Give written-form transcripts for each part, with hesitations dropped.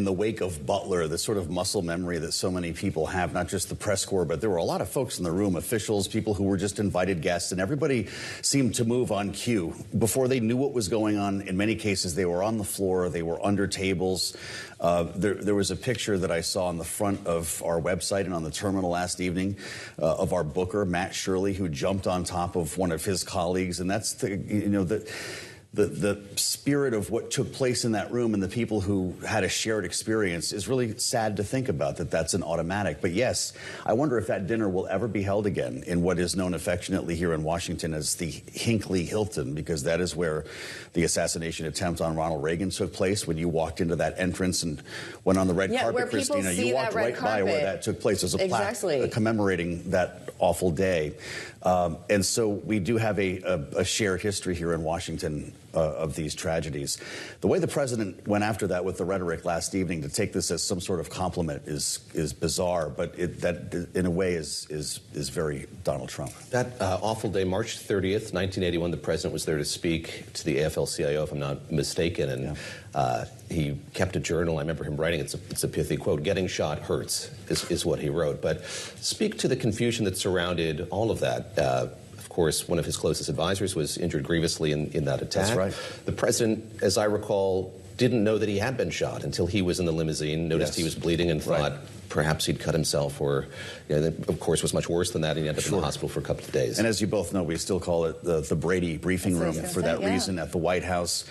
In the wake of Butler, the sort of muscle memory that so many people have, not just the press corps, but there were a lot of folks in the room, officials, people who were just invited guests, and everybody seemed to move on cue. Before they knew what was going on, in many cases, they were on the floor, they were under tables. There was a picture that I saw on the front of our website and on the terminal last evening of our booker, Matt Shirley, who jumped on top of one of his colleagues, and that's the spirit of what took place in that room and the people who had a shared experience is really sad to think about, that's an automatic. But yes, I wonder if that dinner will ever be held again in what is known affectionately here in Washington as the Hinckley Hilton, because that is where the assassination attempt on Ronald Reagan took place. When you walked into that entrance and went on the red carpet, Christina, you walked right by where that took place. There's a plaque commemorating that awful day. And so we do have a shared history here in Washington of these tragedies. The way the president went after that with the rhetoric last evening to take this as some sort of compliment is bizarre, but that in a way is very Donald Trump. That awful day, March 30th, 1981, the president was there to speak to the AFL-CIO, if I'm not mistaken, and he kept a journal. I remember him writing, it's a pithy quote, "Getting shot hurts," is what he wrote. But speak to the confusion that surrounded all of that. Of course, one of his closest advisors was injured grievously in that attack. That's right. The president, as I recall, didn't know that he had been shot until he was in the limousine, noticed he was bleeding and thought perhaps he'd cut himself, or, of course, was much worse than that, and he ended up in the hospital for a couple of days. And as you both know, we still call it the Brady briefing room for that reason at the White House.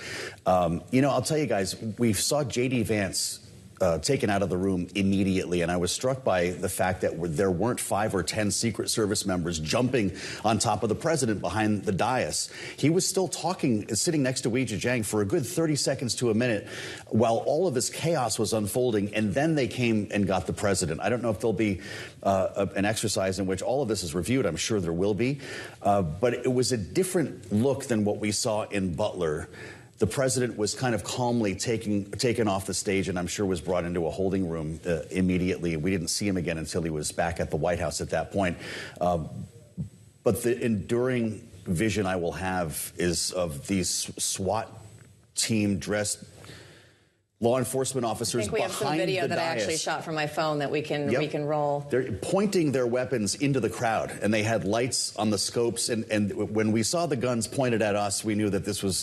I'll tell you guys, we saw J.D. Vance taken out of the room immediately, and I was struck by the fact that there weren't 5 or 10 Secret Service members jumping on top of the president behind the dais. He was still talking, sitting next to Weijia Jiang for a good 30 seconds to a minute while all of this chaos was unfolding, and then they came and got the president. I don't know if there'll be an exercise in which all of this is reviewed. I'm sure there will be. But it was a different look than what we saw in Butler. The president was kind of calmly taken off the stage, and I'm sure was brought into a holding room immediately. We didn't see him again until he was back at the White House at that point. But the enduring vision I will have is of these SWAT team dressed law enforcement officers behind the dais. I think we have some video that I actually shot from my phone that we can roll. They're pointing their weapons into the crowd, and they had lights on the scopes. And when we saw the guns pointed at us, we knew that this was